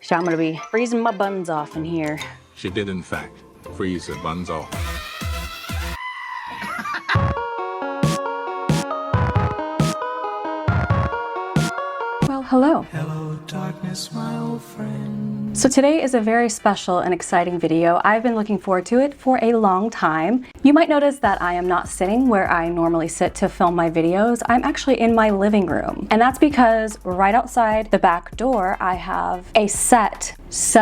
So I'm gonna be freezing my buns off in here. She did, in fact, freeze her buns off. Well, hello. Hello, darkness, my old friend. So today is a very special and exciting video. I've been looking forward to it for a long time. You might notice that I am not sitting where I normally sit to film my videos. I'm actually in my living room. And that's because right outside the back door, I have a set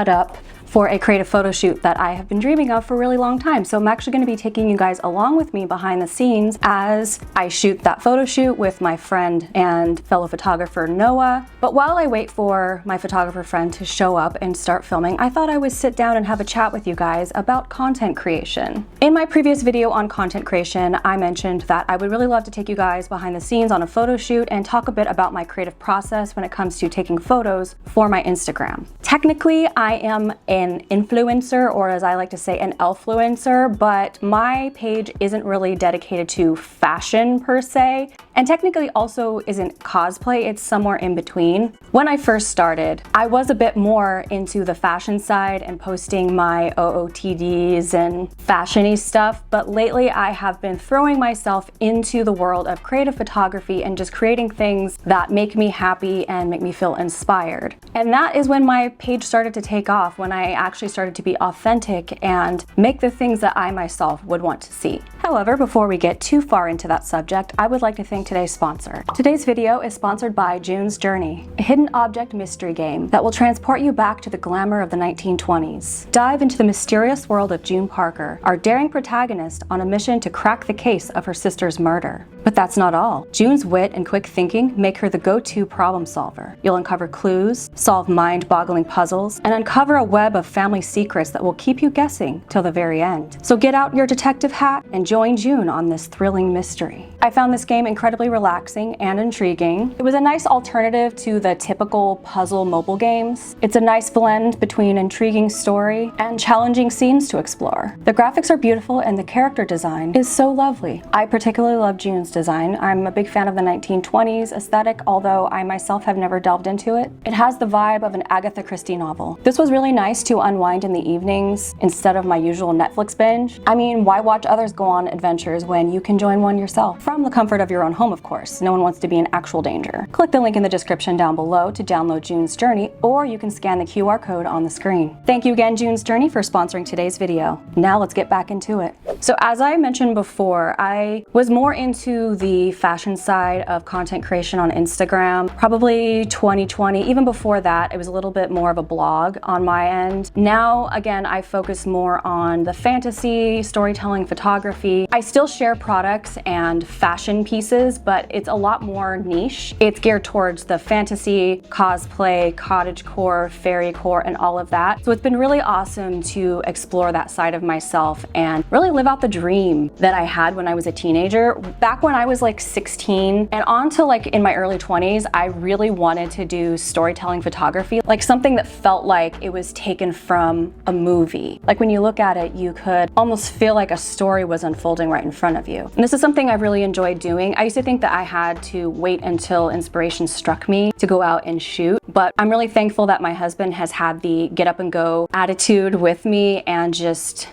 up for a creative photo shoot that I have been dreaming of for a really long time. So I'm actually going to be taking you guys along with me behind the scenes as I shoot that photo shoot with my friend and fellow photographer Noah. But while I wait for my photographer friend to show up and start filming, I thought I would sit down and have a chat with you guys about content creation. In my previous video on content creation, I mentioned that I would really love to take you guys behind the scenes on a photo shoot and talk a bit about my creative process when it comes to taking photos for my Instagram. Technically, I am an influencer, or as I like to say, an elfluencer, but my page isn't really dedicated to fashion per se, and technically also isn't cosplay. It's somewhere in between. When I first started, I was a bit more into the fashion side and posting my OOTDs and fashiony stuff, but lately I have been throwing myself into the world of creative photography and just creating things that make me happy and make me feel inspired. And that is when my page started to take off, when I actually started to be authentic and make the things that I myself would want to see. However, before we get too far into that subject, I would like to thank today's sponsor. Today's video is sponsored by June's Journey, a hidden object mystery game that will transport you back to the glamour of the 1920s. Dive into the mysterious world of June Parker, our daring protagonist on a mission to crack the case of her sister's murder. But that's not all. June's wit and quick thinking make her the go-to problem solver. You'll uncover clues, solve mind-boggling puzzles, and uncover a web of family secrets that will keep you guessing till the very end. So get out your detective hat and join June on this thrilling mystery. I found this game incredibly relaxing and intriguing. It was a nice alternative to the typical puzzle mobile games. It's a nice blend between intriguing story and challenging scenes to explore. The graphics are beautiful and the character design is so lovely. I particularly love June's design. I'm a big fan of the 1920s aesthetic, although I myself have never delved into it. It has the vibe of an Agatha Christie novel. This was really nice to unwind in the evenings instead of my usual Netflix binge. I mean, why watch others go on adventures when you can join one yourself? From the comfort of your own home, of course. No one wants to be in actual danger. Click the link in the description down below to download June's Journey, or you can scan the QR code on the screen. Thank you again, June's Journey, for sponsoring today's video. Now let's get back into it. So as I mentioned before, I was more into the fashion side of content creation on Instagram, probably 2020. Even before that, it was a little bit more of a blog on my end. Now, again, I focus more on the fantasy, storytelling, photography. I still share products and fashion pieces, but it's a lot more niche. It's geared towards the fantasy, cosplay, cottagecore, fairycore, and all of that. So it's been really awesome to explore that side of myself and really live out the dream that I had when I was a teenager. Back when I was like 16 and on to like in my early 20s, I really wanted to do storytelling photography, like something that felt like it was taken from a movie. Like when you look at it, you could almost feel like a story was unfolding right in front of you. And this is something I've really enjoyed doing. I used to think that I had to wait until inspiration struck me to go out and shoot, but I'm really thankful that my husband has had the get up and go attitude with me, and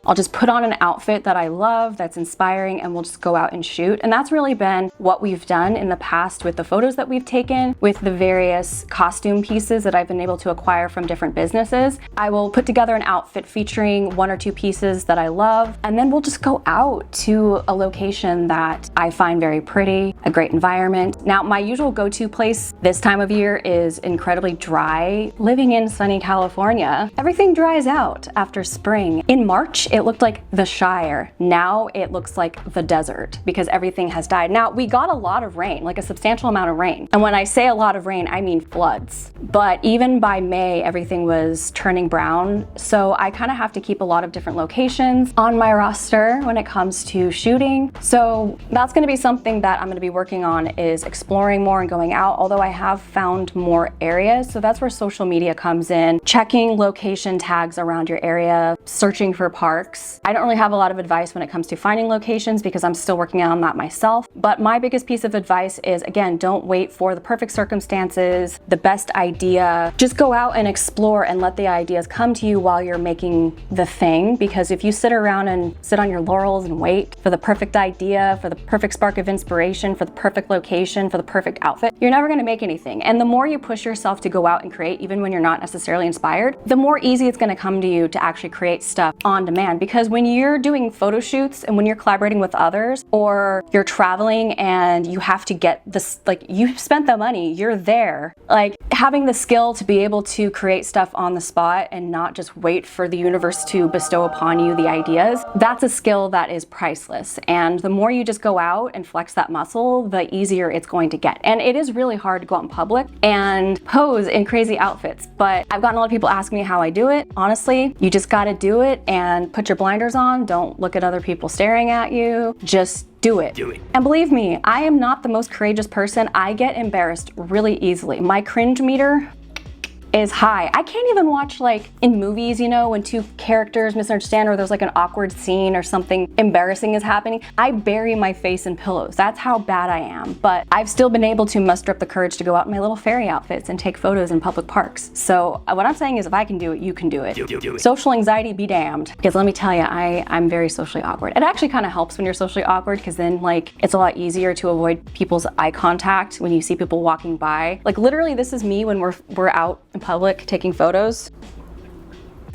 I'll just put on an outfit that I love, that's inspiring, and we'll just go out and shoot. And that's really been what we've done in the past with the photos that we've taken, with the various costume pieces that I've been able to acquire from different businesses. I will put together an outfit featuring one or two pieces that I love, and then we'll just go out to a location that I find very pretty, a great environment. Now, my usual go-to place this time of year is incredibly dry. Living in sunny California, everything dries out after spring. In March, it looked like the Shire. Now it looks like the desert because everything has died. Now, we got a lot of rain, like a substantial amount of rain. And when I say a lot of rain, I mean floods. But even by May, everything was turning brown. So I kind of have to keep a lot of different locations on my roster when it comes to shooting. So that's going to be something that I'm gonna be working on, is exploring more and going out, although I have found more areas. So that's where social media comes in, checking location tags around your area, searching for parks. I don't really have a lot of advice when it comes to finding locations because I'm still working on that myself. But my biggest piece of advice is, again, don't wait for the perfect circumstances, the best idea. Just go out and explore and let the ideas come to you while you're making the thing. Because if you sit around and sit on your laurels and wait for the perfect idea, for the perfect spark of inspiration, for the perfect location, for the perfect outfit, you're never gonna make anything. And the more you push yourself to go out and create, even when you're not necessarily inspired, the more easy it's gonna come to you to actually create stuff on demand. Because when you're doing photo shoots and when you're collaborating with others, or you're traveling and you have to get this, like, you've spent the money, you're there. Like, having the skill to be able to create stuff on the spot and not just wait for the universe to bestow upon you the ideas, that's a skill that is priceless. And the more you just go out and flex that muscle, the easier it's going to get. And it is really hard to go out in public and pose in crazy outfits, but I've gotten a lot of people asking me how I do it. Honestly, you just gotta do it and put your blinders on. Don't look at other people staring at you. Just do it. And believe me, I am not the most courageous person. I get embarrassed really easily. My cringe meter is high. I can't even watch, like, in movies, you know, when two characters misunderstand or there's like an awkward scene or something embarrassing is happening. I bury my face in pillows. That's how bad I am. But I've still been able to muster up the courage to go out in my little fairy outfits and take photos in public parks. So what I'm saying is, if I can do it, you can do it. Social anxiety be damned. Because let me tell you, I'm very socially awkward. It actually kind of helps when you're socially awkward, because then, like, it's a lot easier to avoid people's eye contact when you see people walking by. Like, literally, this is me when we're out in public taking photos.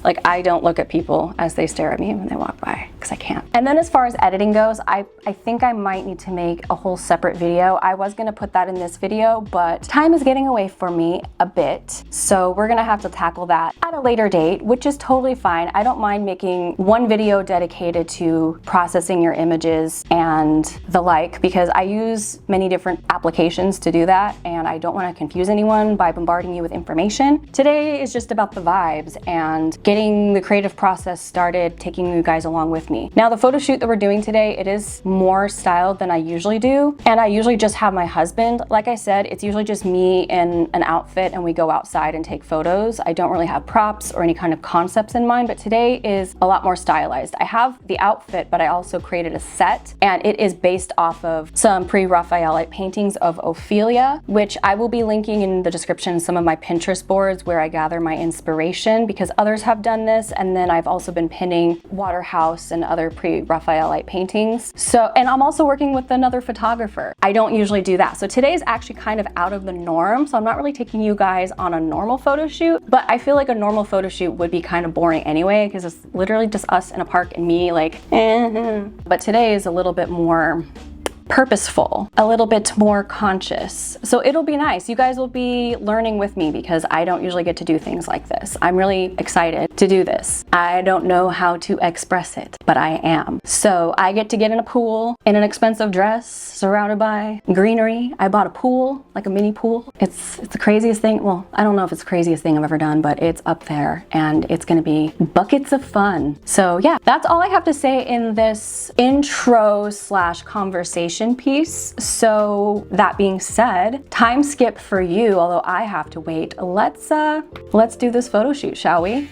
Like, I don't look at people as they stare at me when they walk by, because I can't. And then as far as editing goes, I think I might need to make a whole separate video. I was gonna put that in this video, but time is getting away from me a bit. So we're gonna have to tackle that at a later date, which is totally fine. I don't mind making one video dedicated to processing your images and the like, because I use many different applications to do that, and I don't wanna confuse anyone by bombarding you with information. Today is just about the vibes and getting the creative process started, taking you guys along with me. Now, the photo shoot that we're doing today, it is more styled than I usually do, and I usually just have my husband. Like I said, it's usually just me in an outfit and we go outside and take photos. I don't really have props or any kind of concepts in mind, but today is a lot more stylized. I have the outfit, but I also created a set, and it is based off of some Pre-Raphaelite paintings of Ophelia, which I will be linking in the description, some of my Pinterest boards where I gather my inspiration, because others have done this. And then I've also been pinning Waterhouse and other Pre-Raphaelite paintings. So, and I'm also working with another photographer. I don't usually do that. So today is actually kind of out of the norm. So I'm not really taking you guys on a normal photo shoot, but I feel like a normal photo shoot would be kind of boring anyway, because it's literally just us in a park and me like, But today is a little bit more purposeful, a little bit more conscious. So it'll be nice. You guys will be learning with me, because I don't usually get to do things like this. I'm really excited to do this. I don't know how to express it, but I am. So I get to get in a pool in an expensive dress surrounded by greenery. I bought a pool, like a mini pool. It's the craziest thing. Well, I don't know if it's the craziest thing I've ever done, but it's up there and it's gonna be buckets of fun. So yeah, that's all I have to say in this intro / conversation piece. So that being said, time skip for you, although I have to wait. Let's do this photo shoot, shall we?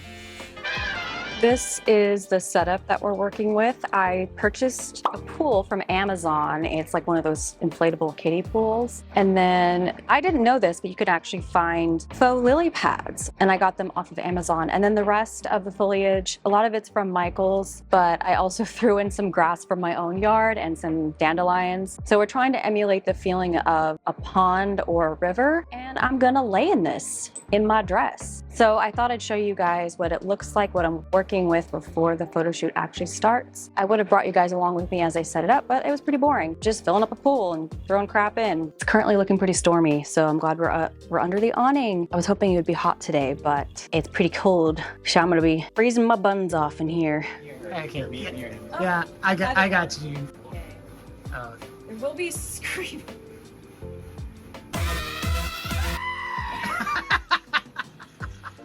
This is the setup that we're working with. I purchased a pool from Amazon. It's like one of those inflatable kiddie pools. And then I didn't know this, but you could actually find faux lily pads, and I got them off of Amazon. And then the rest of the foliage, a lot of it's from Michael's, but I also threw in some grass from my own yard and some dandelions. So we're trying to emulate the feeling of a pond or a river, and I'm gonna lay in this in my dress. So I thought I'd show you guys what it looks like, what I'm working with before the photo shoot actually starts. I would have brought you guys along with me as I set it up, but it was pretty boring. Just filling up a pool and throwing crap in. It's currently looking pretty stormy, so I'm glad we're under the awning. I was hoping it would be hot today, but it's pretty cold. So I'm gonna be freezing my buns off in here. Okay. Yeah, I got you. There will be screaming.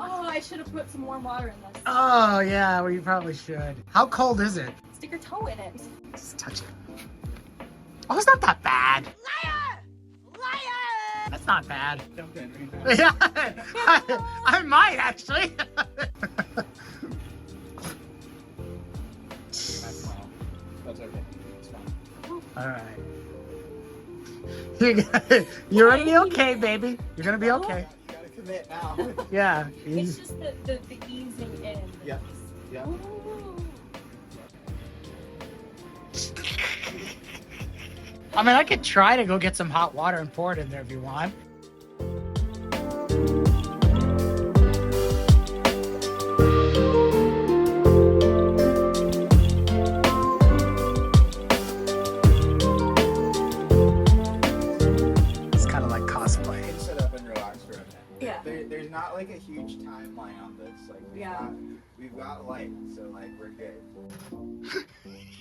Oh, I should have put some warm water in this. Oh yeah, well you probably should. How cold is it? Stick your toe in it. Just touch it. Oh, it's not that bad. Liar! Liar! That's not bad. Yeah, I might actually. That's fine. That's okay. It's fine. All right. You're gonna be okay, baby. You're gonna be okay. You gotta commit now. Yeah. It's just the easing in. Yeah. Yeah. I mean, I could try to go get some hot water and pour it in there if you want. It's kind of like cosplay. You can sit up and relax for a minute. Yeah. There's not like a huge timeline on this. Like we've got light, so like we're good.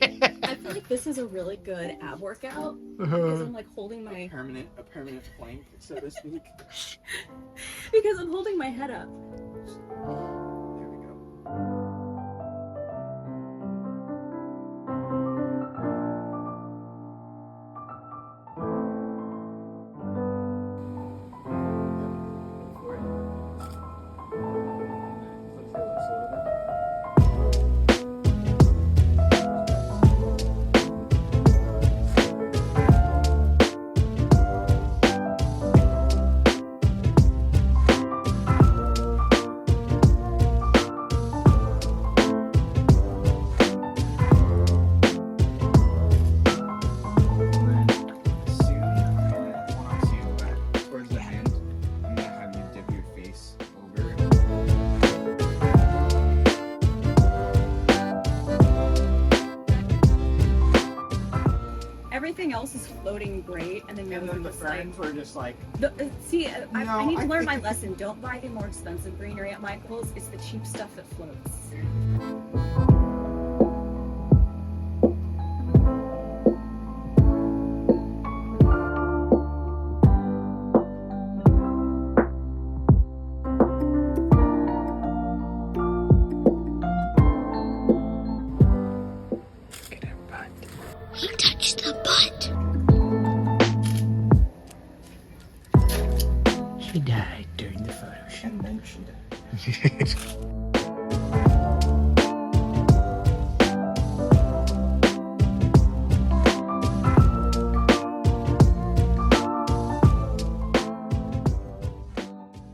I feel like this is a really good ab workout because I'm like holding my A permanent plank, so to speak. because I'm holding my head up. There we go. Everything else is floating great, and then maybe And then we the just like friends were just like, see. I No, need to I learn my think- lesson. Don't buy the more expensive greenery at Michael's. It's the cheap stuff that floats. He touched the butt. She died during the photo shoot. and then she died.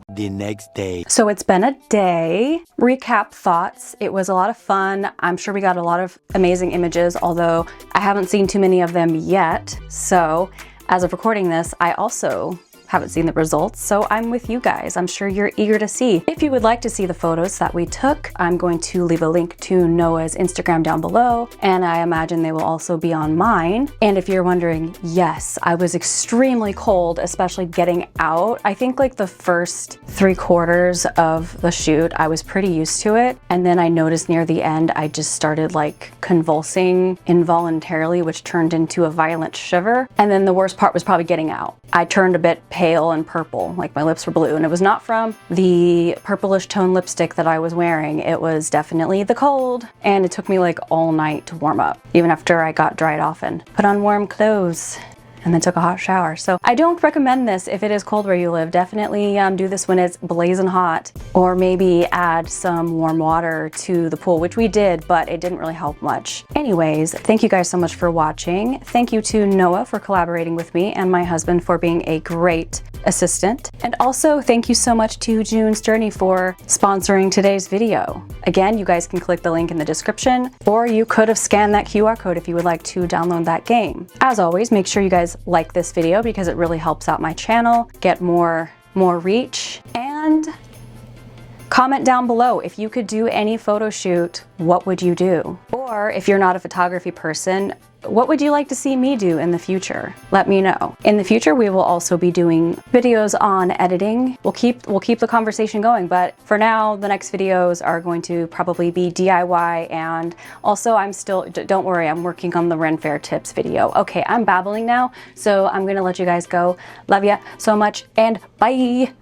The next day. So it's been a day. Recap thoughts. It was a lot of fun. I'm sure we got a lot of amazing images, although I haven't seen too many of them yet. So as of recording this, I also haven't seen the results, so I'm with you guys. I'm sure you're eager to see. If you would like to see the photos that we took, I'm going to leave a link to Noah's Instagram down below, and I imagine they will also be on mine. And if you're wondering, yes, I was extremely cold, especially getting out. I think like the first 3/4 of the shoot, I was pretty used to it. And then I noticed near the end, I just started like convulsing involuntarily, which turned into a violent shiver. And then the worst part was probably getting out. I turned a bit pale and purple, like my lips were blue, and it was not from the purplish tone lipstick that I was wearing. It was definitely the cold, and it took me like all night to warm up, even after I got dried off and put on warm clothes and then took a hot shower. So I don't recommend this if it is cold where you live. Definitely do this when it's blazing hot, or maybe add some warm water to the pool, which we did, but it didn't really help much. Anyways, thank you guys so much for watching. Thank you to Noah for collaborating with me and my husband for being a great assistant. And also thank you so much to June's Journey for sponsoring today's video. Again, you guys can click the link in the description, or you could have scanned that QR code if you would like to download that game. As always, make sure you guys like this video because it really helps out my channel, get more reach, and comment down below if you could do any photo shoot, what would you do? Or if you're not a photography person, what would you like to see me do in the future? Let me know. In the future, we will also be doing videos on editing. We'll keep the conversation going, but for now, the next videos are going to probably be DIY, and also don't worry, I'm working on the Ren Fair tips video. Okay, I'm babbling now, so I'm gonna let you guys go. Love ya so much, and bye!